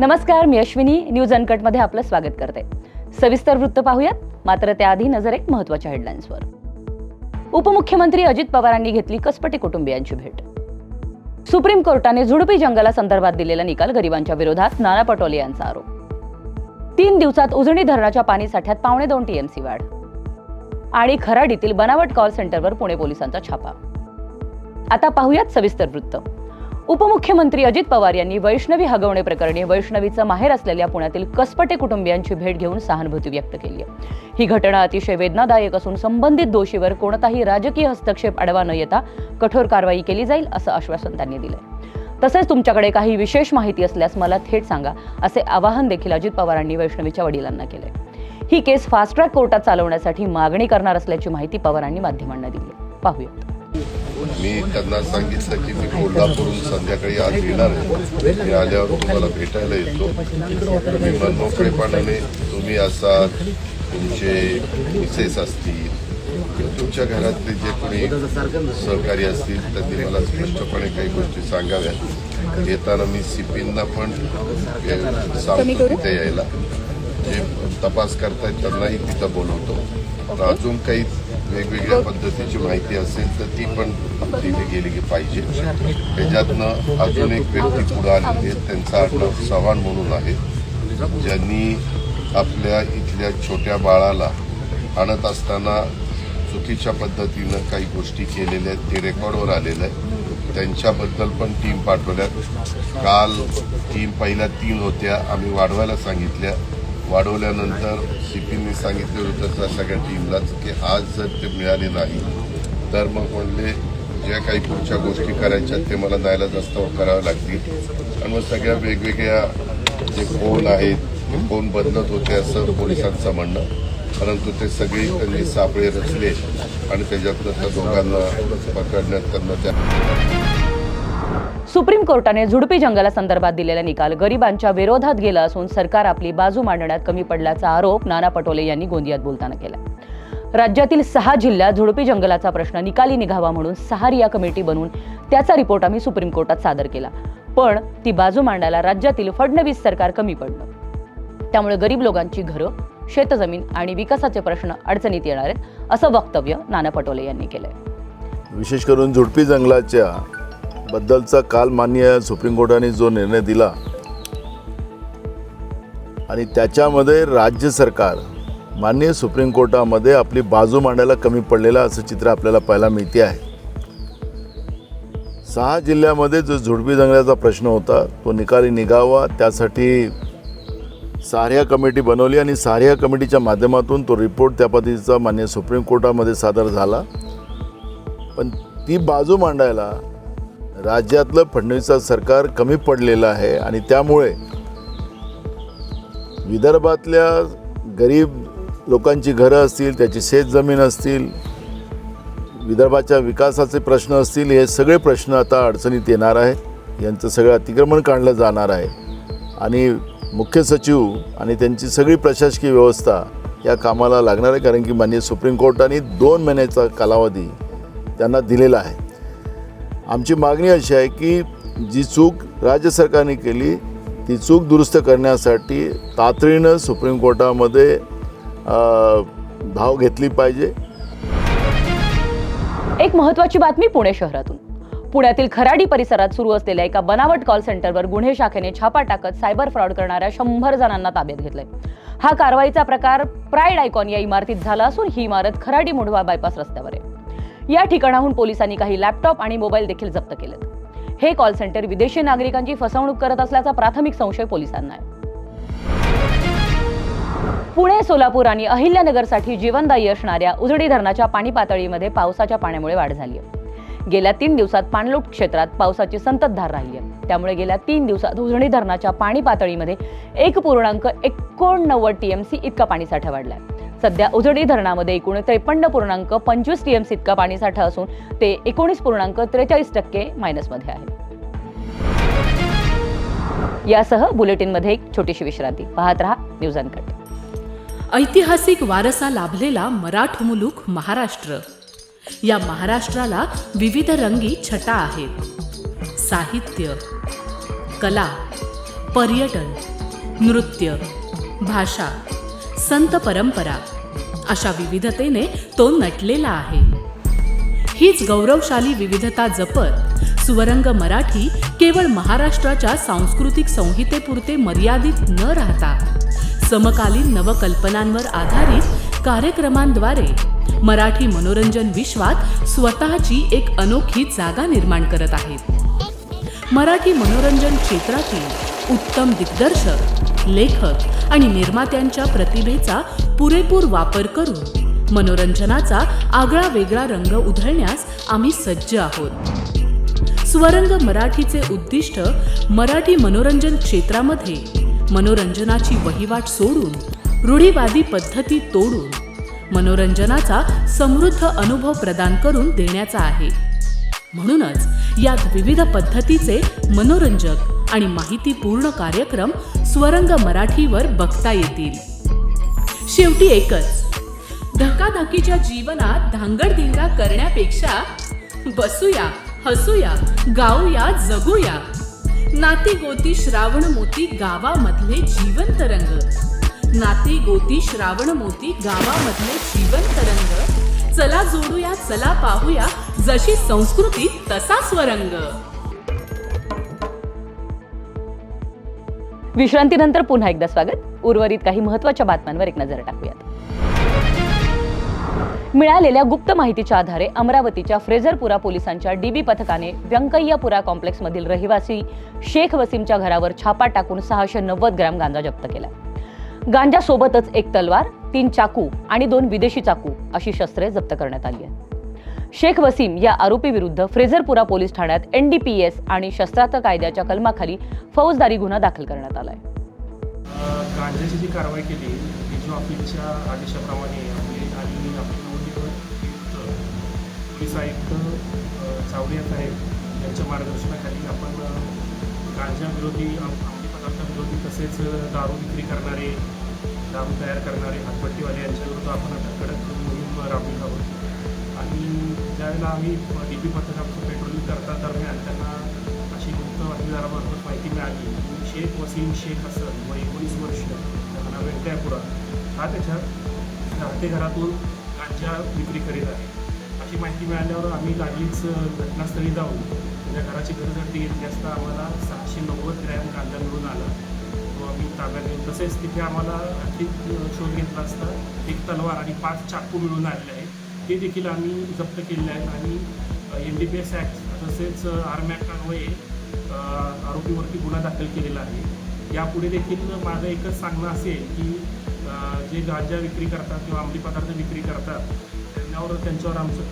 नमस्कार, मी अश्विनी. न्यूज अनकटमध्ये आपलं स्वागत करते. सविस्तर वृत्त पाहूयात, मात्र त्याआधी नजर एक महत्त्वाच्या हेडलाईन्सवर. उपमुख्यमंत्री अजित पवारांनी घेतली कसपटे कुटुंबियांची भेट. सुप्रीम कोर्टाने झुडपी जंगलासंदर्भात दिलेला निकाल गरिबांच्या विरोधात, नाना पटोले यांचा आरोप. 3 दिवसात उजनी धरणाच्या पाणी साठ्यात 2.25 टीएमसी वाढ. आणि खराडीतील बनावट कॉल सेंटरवर पुणे पोलिसांचा छापा. आता पाहूयात सविस्तर वृत्त. उपमुख्यमंत्री अजित पवार यांनी वैष्णवी हगवणे प्रकरणी वैष्णवीचं माहेर असलेल्या पुण्यातील कसपटे कुटुंबियांची भेट घेऊन सहानुभूती व्यक्त केली आहे. ही घटना अतिशय वेदनादायक असून संबंधित दोषीवर कोणताही राजकीय हस्तक्षेप आढळवा न येता कठोर कारवाई केली जाईल असं आश्वासन त्यांनी दिलंय. तसेच तुमच्याकडे काही विशेष माहिती असल्यास मला थेट सांगा असे आवाहन देखील अजित पवारांनी वैष्णवीच्या वडिलांना केलंय. ही केस फास्ट ट्रॅक कोर्टात चालवण्यासाठी मागणी करणार असल्याची माहिती पवारांनी माध्यमांना दिली. पाहूयात. मी त्यांना सांगितलं की मी कोल्हापूरहून संध्याकाळी आज येणार आहे. मी आल्यावर तुम्हाला भेटायला येतो. तुम्ही मनमोकळेपणाने तुम्ही असाल, तुमचे मिसेस असतील, तुमच्या घरातले जे कोणी सहकारी असतील त्यांनी मला स्पष्टपणे काही गोष्टी सांगाव्यात. येताना मी सीपींना पण सांगतो तिथे यायला. जे तपास करतायत त्यांनाही तिथं बोलवतो. अजून काही वेगवेगळ्या पद्धतीची माहिती असेल तर ती पण दिली गेली पाहिजे. त्याच्यातनं अजून एक व्यक्ती पुढे आलेली आहे, त्यांचा आडनाव चव्हाण म्हणून आहे, ज्यांनी आपल्या इथल्या छोट्या बाळाला आणत असताना चुकीच्या पद्धतीनं काही गोष्टी केलेल्या आहेत. ते रेकॉर्डवर आलेलं आहे. त्यांच्याबद्दल पण टीम पाठवल्यात. काल पहिल्या 3 होत्या, आम्ही वाढवायला सांगितल्या. वाढवल्यानंतर सीपींनी सांगितलं होतं त्या सगळ्या टीमलाच की आज जर ते मिळाले नाही तर मग म्हणले ज्या काही पुढच्या गोष्टी करायच्या ते मला नाईलाज असताना कराव्या लागतील. आणि मग सगळ्या वेगवेगळ्या जे फोन आहेत ते फोन बदलत होते असं पोलिसांचं म्हणणं. परंतु ते सगळे त्यांनी सापळे रचले आणि त्याच्यातनं त्या दोघांना पकडण्यात त्यांना त्या. सुप्रीम कोर्टाने झुडपी जंगलासंदर्भात दिलेला निकाल गरिबांच्या विरोधात गेला असून सरकार आपली बाजू मांडण्यात कमी पडल्याचा आरोप नाना पटोले यांनी गोंदियात बोलताना केला. राज्यातील 6 जिल्ह्यात झुडपी जंगलाचा प्रश्न निकाली निघावा म्हणून सहारिया कमिटी बनवून त्याचा रिपोर्ट आम्ही सुप्रीम कोर्टात सादर केला. पण ती बाजू मांडायला राज्यातील फडणवीस सरकार कमी पडलं. त्यामुळे गरीब लोकांची घरं, शेतजमीन आणि विकासाचे प्रश्न अडचणीत येणार आहेत असं वक्तव्य नाना पटोले यांनी केलंय. विशेष करून झुडपी जंगलाच्या बद्दलचा काल माननीय सुप्रीम कोर्टाने जो निर्णय दिला आणि त्याच्यामध्ये राज्य सरकार माननीय सुप्रीम कोर्टामध्ये आपली बाजू मांडायला कमी पडलेलं असं चित्र आपल्याला पाहायला मिळते आहे. 6 जिल्ह्यामध्ये जो झुडपी जंगलाचा प्रश्न होता तो निकाली निघावा त्यासाठी सहारिया कमिटी बनवली आणि सहारिया कमिटीच्या माध्यमातून तो रिपोर्ट त्या पद्धतीचा माननीय सुप्रीम कोर्टामध्ये सादर झाला. पण ती बाजू मांडायला राज्यातलं फडणवीसचं सरकार कमी पडलेलं आहे आणि त्यामुळे विदर्भातल्या गरीब लोकांची घरं असतील, त्याची शेतजमीन असतील, विदर्भाच्या विकासाचे प्रश्न असतील, हे सगळे प्रश्न आता अडचणीत येणार आहेत. यांचं सगळं अतिक्रमण काढलं जाणार आहे आणि मुख्य सचिव आणि त्यांची सगळी प्रशासकीय व्यवस्था या कामाला लागणार आहे. कारण की माननीय सुप्रीम कोर्टाने 2 महिन्याचा कालावधी त्यांना दिलेला आहे. आमची मागणी अशी आहे की जी चूक राज्य सरकारने केली ती चूक दुरुस्त करण्यासाठी तातडीनं सुप्रीम कोर्टामध्ये धाव घेतली पाहिजे. एक महत्त्वाची बातमी पुणे शहरातून. पुण्यातील खराडी परिसरात सुरू असलेल्या एका बनावट कॉल सेंटरवर गुन्हे शाखेने छापा टाकत सायबर फ्रॉड करणाऱ्या 100 जणांना ताब्यात घेतलंय. हा कारवाईचा प्रकार प्राईड आयकॉन या इमारतीत झाला असून ही इमारत खराडी मुढवा बायपास रस्त्यावर आहे. या ठिकाणाहून पोलिसांनी काही लॅपटॉप आणि मोबाईल देखील जप्त केलेत. हे कॉल सेंटर विदेशी नागरिकांची फसवणूक करत असल्याचा प्राथमिक संशय पोलिसांना आहे. पुणे, सोलापूर आणि अहिल्यानगरसाठी जीवनदायी असणाऱ्या उजनी धरणाच्या पाणी पातळीमध्ये पावसाच्या पाण्यामुळे वाढ झाली आहे. गेल्या 3 दिवसात पाणलोट क्षेत्रात पावसाची संततधार राहिली आहे. त्यामुळे गेल्या 3 दिवसात उजनी धरणाच्या पाणी पातळीमध्ये 1.89 टीएमसी इतका पाणीसाठा वाढलाय. सध्या उजनी धरणामध्ये एकूण 53.25 टीएमसी इतका पाणीसाठा असून ते 19.43% मायनसमध्ये आहे. यासह बुलेटिनमध्ये एक छोटीशी विश्रांती. पाहत रहा न्यूज अनकट. ऐतिहासिक वारसा लाभलेला मराठ मुलूक महाराष्ट्र. या महाराष्ट्राला विविध रंगी छटा आहेत. साहित्य, कला, पर्यटन, नृत्य, भाषा, संत परंपरा अशा विविधतेने तो नटलेला आहे. हीच गौरवशाली विविधता जपत स्वरंग मराठी केवळ महाराष्ट्राच्या सांस्कृतिक संहितेपुरते मर्यादित न राहता समकालीन नवकल्पनांवर आधारित कार्यक्रमांद्वारे मराठी मनोरंजन विश्वात स्वतःची एक अनोखी जागा निर्माण करत आहेत. मराठी मनोरंजन क्षेत्रातील उत्तम दिग्दर्शक, लेखक आणि निर्मात्यांच्या प्रतिभेचा पुरेपूर वापर करून मनोरंजनाचा आगळा वेगळा रंग उधळण्यास आम्ही सज्ज आहोत. स्वरंग मराठीचे उद्दिष्ट मराठी मनोरंजन क्षेत्रामध्ये मनोरंजनाची वहिवाट सोडून, रूढीवादी पद्धती तोडून मनोरंजनाचा समृद्ध अनुभव प्रदान करून देण्याचा आहे. म्हणूनच यात विविध पद्धतीचे मनोरंजक आणि माहितीपूर्ण कार्यक्रम स्वरंग मराठीवर बघता येतील. शेवटी एकच, धकाधकीच्या जीवनात धांगडधिंगा करण्यापेक्षा बसूया, हसूया, गाऊया, जगूया. नाती गोती श्रावण मोती गावामधले जीवन तरंग. नाती गोती श्रावण मोती गावामधले जीवन तरंग. चला जोडूया, चला पाहूया, जशी संस्कृती तसा स्वरंग. विश्रांतीनंतर पुन्हा एकदा स्वागत. उर्वरित काही महत्त्वाच्या बातम्यांवर एक नजर टाकूयात. मिळालेल्या गुप्त माहितीच्या आधारे अमरावतीच्या फ्रेझरपुरा पोलिसांच्या डीबी पथकाने व्यंकय्यापुरा कॉम्प्लेक्समधील रहिवासी शेख वसीमच्या घरावर छापा टाकून 690 ग्रॅम गांजा जप्त केला. गांजासोबतच एक तलवार, 3 चाकू आणि 2 विदेशी चाकू अशी शस्त्रे जप्त करण्यात आली आहेत. शेख वसीम या आरोपीविरुद्ध फ्रेझरपुरा पोलीस ठाण्यात NDPS आणि शस्त्रास्त्र कायद्याच्या कलमाखाली फौजदारी गुन्हा दाखल करण्यात आलाय. गांजाची जी कारवाई केली, DG ऑफिसच्या आदेशाप्रमाणे आणि पोलीस आयुक्त चावडिया साहेब यांच्या मार्गदर्शनाखाली आपण गांजा विरोधी, अंमली पदार्थ विरोधी तसेच दारू विक्री करणारे, दारू तयार करणारे हातपट्टीवाले यांच्याविरुद्ध आपण आता कडक मोहीम राबवित आहोत. आणि ज्यावेळेला आम्ही DP पथकाचं पेट्रोलिंग करता दरम्यान त्यांना अशी गुप्त बातमीदारामार्फत माहिती मिळाली की शेख वसीम शेख हसन व 19 वर्ष त्यांना व्यंकय्यापुरा हा त्याच्या राहते घरातून गांजा विक्री करीत आहे. अशी माहिती मिळाल्यावर आम्ही लागलीच घटनास्थळी जाऊन त्या घराची घरझडती घेतली असता आम्हाला 690 ग्रॅम गांजा मिळून आला. तो आम्ही ताब्यात घेऊन तसेच तिथे आम्हाला आणखी शोध घेतला असता एक तलवार आणि 5 चाकू मिळून आलेले आहेत. ते देखील आम्ही जप्त केले आहेत आणि NDPS ॲक्ट तसेच आर्म ॲक्ट अन्वये आरोपीवरती गुन्हा दाखल केलेला आहे. यापुढे देखील माझं एकच सांगणं असेल की जे गांजा विक्री करतात किंवा अंमली पदार्थ विक्री करतात त्यांच्यावर आमचं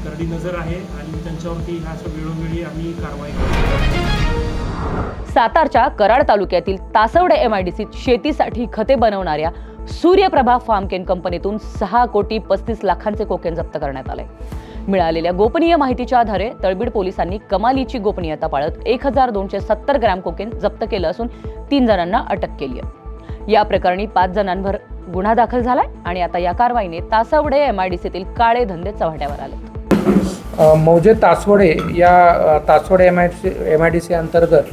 करडी नजर आहे आणि त्यांच्यावरती ह्या वेळोवेळी आम्ही कारवाई करतो. सातारच्या कराड तालुक्यातील तासवडे MIDCत शेतीसाठी खते बनवणाऱ्या सूर्यप्रभा फार्मकेन कंपनीतून 6 कोटी 35 लाखांचे कोकेन जप्त करण्यात आले. मिळालेल्या गोपनीय माहितीच्या आधारे तळबीड पोलिसांनी कमालीची गोपनीयता पाळत 1270 ग्रॅम कोकेन जप्त केलं असून 3 जणांना अटक केली आहे. या प्रकरणी 5 जणांवर गुन्हा दाखल झालाय आणि आता या कारवाईने तासवडे MIDCतील काळे धंदे चव्हाट्यावर आले. मौजे तासवडे या तासवडे MIDC अंतर्गत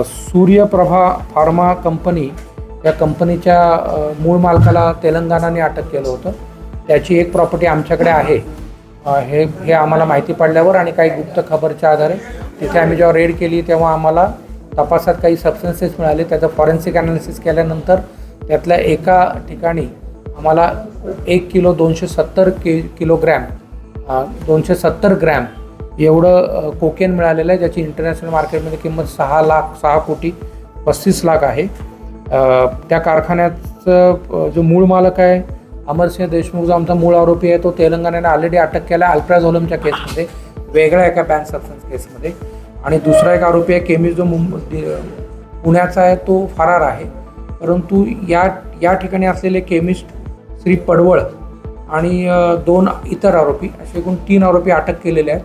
सूर्यप्रभा फार्मा कंपनी या कंपनीच्या मूळ मालकाला तेलंगणाने अटक केलं होतं. त्याची एक प्रॉपर्टी आमच्याकडे आहे. हे आम्हाला माहिती पडल्यावर आणि काही गुप्त खबरच्या आधारे तिथे आम्ही जेव्हा रेड केली तेव्हा आम्हाला तपासात काही सबस्टन्सेस मिळाले. त्याचं फॉरेन्सिक ॲनालिसिस केल्यानंतर त्यातल्या एका ठिकाणी आम्हाला 1 किलो 270 किलोग्रॅम 270 ग्रॅम एवढं कोकेन मिळालेलं आहे, ज्याची इंटरनॅशनल मार्केटमध्ये किंमत 6 कोटी 35 लाख आहे. त्या कारखान्याचं जो मूळ मालक आहे अमरसिंह देशमुख, जो आमचा मूळ आरोपी आहे, तो तेलंगणाने ऑलरेडी अटक केला अल्प्राझोलमच्या केसमध्ये, वेगळ्या एका बॅन सबस्टन्स केसमध्ये. आणि दुसरा एक आरोपी आहे केमिस्ट, जो पुण्याचा आहे, तो फरार आहे. परंतु या ठिकाणी असलेले केमिस्ट श्री पडवळ आणि 2 इतर आरोपी, असे एकूण 3 आरोपी अटक केलेले आहेत.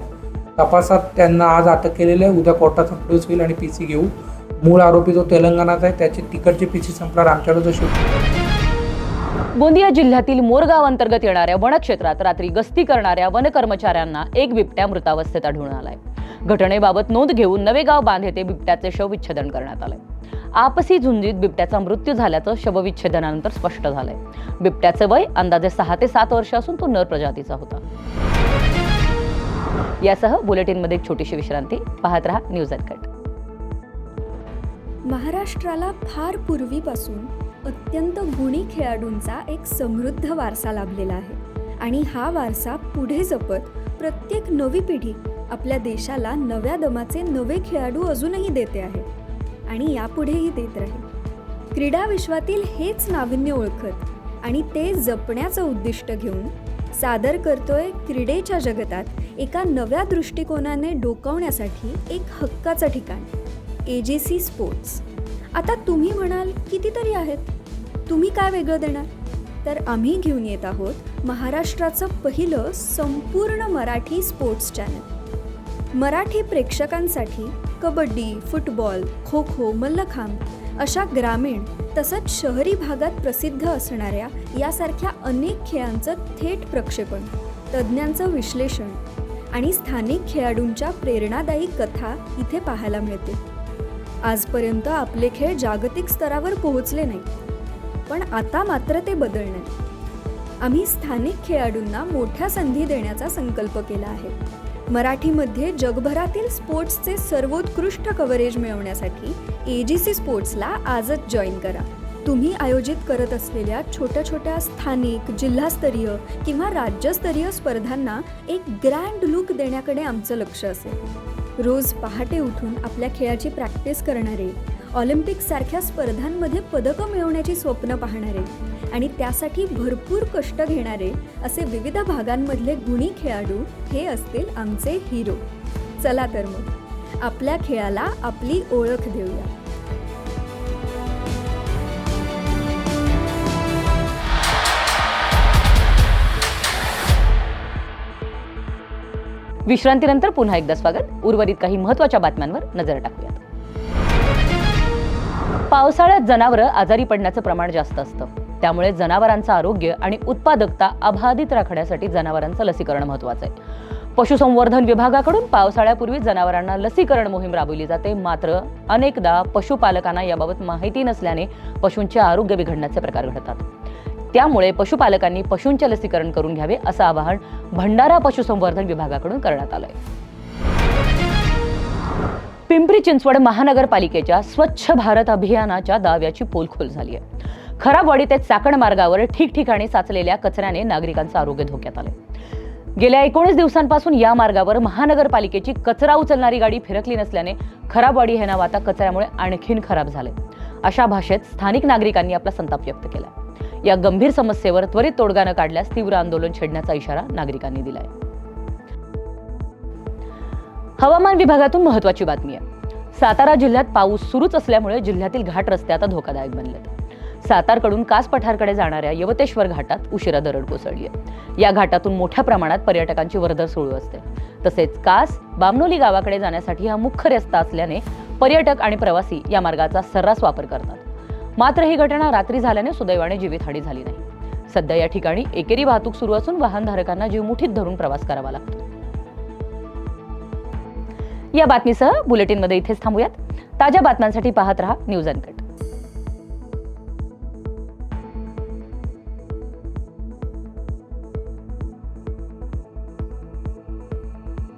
तपासात त्यांना आज अटक केलेले आहे. उद्या कोर्टाचा प्रोड्यूस होईल आणि PC घेऊ. मूळ आरोपी जो तेलंगणाचा आहे त्याची तिकडची PC संपल्यावर आमच्याकडे जो गोंदिया जिल्ह्यातील मोरगाव अंतर्गत येणाऱ्या वनक्षेत्रात रात्री गस्ती करणाऱ्या वन कर्मचाऱ्यांना एक बिबट्या मृतावस्थेत आढळून आलाय. घटनेबाबत नोंद घेऊन नवेगाव बांध येथे बिबट्याचे शवविच्छेदन करण्यात आलंय. आपसी झुंजीत बिबट्याचा मृत्यू झाल्याचं शवविच्छेदनानंतर स्पष्ट झालंय. बिबट्याचे वय अंदाजे 6 ते 7 वर्ष असून तो नर प्रजातीचा होता. यासह बुलेटिनमध्ये एक छोटीशी विश्रांती. पाहत रहा न्यूज अनकट. महाराष्ट्राला फार पूर्वीपासून अत्यंत गुणी खेळाडूंचा एक समृद्ध वारसा लाभलेला आहे आणि हा वारसा पुढे जपत प्रत्येक नवी पिढी आपल्या देशाला नव्या दमाचे नवे खेळाडू अजूनही देते आहे आणि यापुढेही देत राहील. क्रीडा विश्वातील हेच नाविन्य ओळखत आणि ते जपण्याचं उद्दिष्ट घेऊन सादर करतोय क्रीडेच्या जगतात एका नव्या दृष्टिकोनाने डोकावण्यासाठी एक हक्काचं ठिकाण AGC स्पोर्ट्स. आता तुम्ही म्हणाल कितीतरी आहेत, तुम्ही काय वेगळं देणार? तर आम्ही घेऊन येत आहोत महाराष्ट्राचं पहिलं संपूर्ण मराठी स्पोर्ट्स चॅनल. मराठी प्रेक्षकांसाठी कबड्डी, फुटबॉल, खो खो, मल्लखांब अशा ग्रामीण तसंच शहरी भागात प्रसिद्ध असणाऱ्या यासारख्या अनेक खेळांचं थेट प्रक्षेपण, तज्ज्ञांचं विश्लेषण आणि स्थानिक खेळाडूंच्या प्रेरणादायी कथा इथे पाहायला मिळते. आजपर्यंत आपले खेळ जागतिक स्तरावर पोहोचले नाही, पण आता मात्र ते बदलणार. आम्ही स्थानिक खेळाडूंना मोठ्या संधी देण्याचा संकल्प केला आहे. मराठीमध्ये जगभरातील स्पोर्ट्सचे सर्वोत्कृष्ट कव्हरेज मिळवण्यासाठी AGC स्पोर्ट्सला आजच जॉईन करा. तुम्ही आयोजित करत असलेल्या छोट्या छोट्या स्थानिक, जिल्हास्तरीय किंवा राज्यस्तरीय स्पर्धांना एक ग्रँड लुक देण्याकडे आमचं लक्ष असेल. रोज पहाटे उठून आपल्या खेळाची प्रॅक्टिस करणारे, ऑलिम्पिकसारख्या स्पर्धांमध्ये पदकं मिळवण्याची स्वप्न पाहणारे आणि त्यासाठी भरपूर कष्ट घेणारे असे विविध भागांमधले गुणी खेळाडू हे असतील आमचे हिरो. चला तर मग आपल्या खेळाला आपली ओळख देऊया. विश्रांतीनंतर पुन्हा एकदा स्वागत. उर्वरित काही महत्त्वाच्या बातम्यांवर नजर टाकूयात. पावसाळ्यात जनावरं आजारी पडण्याचं प्रमाण जास्त असतं. त्यामुळे जनावरांचं आरोग्य आणि उत्पादकता अबाधित राखण्यासाठी जनावरांचं लसीकरण महत्त्वाचं आहे. पशुसंवर्धन विभागाकडून पावसाळ्यापूर्वी जनावरांना लसीकरण मोहीम राबवली जाते. मात्र अनेकदा पशुपालकांना याबाबत माहिती नसल्याने पशूंचे आरोग्य बिघडण्याचे प्रकार घडतात. त्यामुळे पशुपालकांनी पशूंचे लसीकरण करून घ्यावे असं आवाहन भंडारा पशुसंवर्धन विभागाकडून करण्यात आलंय. पिंपरी चिंचवड महानगरपालिकेच्या स्वच्छ भारत अभियानाच्या दाव्याची पोलखोल झाली आहे. खराबवाडी ते चाकण मार्गावर ठिकठिकाणी साचलेल्या कचऱ्याने नागरिकांचं आरोग्य धोक्यात आलंय. गेल्या 19 दिवसांपासून या मार्गावर महानगरपालिकेची कचरा उचलणारी गाडी फिरकली नसल्याने खराबवाडी हे नाव आता कचऱ्यामुळे आणखीन खराब झाले. अशा भाषेत स्थानिक नागरिकांनी आपला संताप व्यक्त केला. या गंभीर समस्येवर त्वरित तोडगा न काढल्यास तीव्र आंदोलन छेडण्याचा इशारा नागरिकांनी दिलाय. हवामान विभागातून महत्त्वाची बातमी आहे. सातारा जिल्ह्यात पाऊस सुरूच असल्यामुळे जिल्ह्यातील घाट रस्ते आता धोकादायक बनलेत. सातारकडून कास पठारकडे जाणाऱ्या यवतेश्वर घाटात उशिरा दरड कोसळली आहे. या घाटातून मोठ्या प्रमाणात पर्यटकांची वर्दळ सुरू असते. तसेच कास बामनोली गावाकडे जाण्यासाठी हा मुख्य रस्ता असल्याने पर्यटक आणि प्रवासी या मार्गाचा सर्रास वापर करतात. मात्र ही घटना रात्री झाल्याने सुदैवाने जीवितहानी झाली नाही. सध्या या ठिकाणी एकेरी वाहतूक सुरू असून वाहनधारकांना जीव मुठीत धरून प्रवास करावा लागतो. या बातमीसह बुलेटिनमध्ये इथेच थांबूयात. ताज्या बातम्यांसाठी पाहत रहा न्यूज अनकट.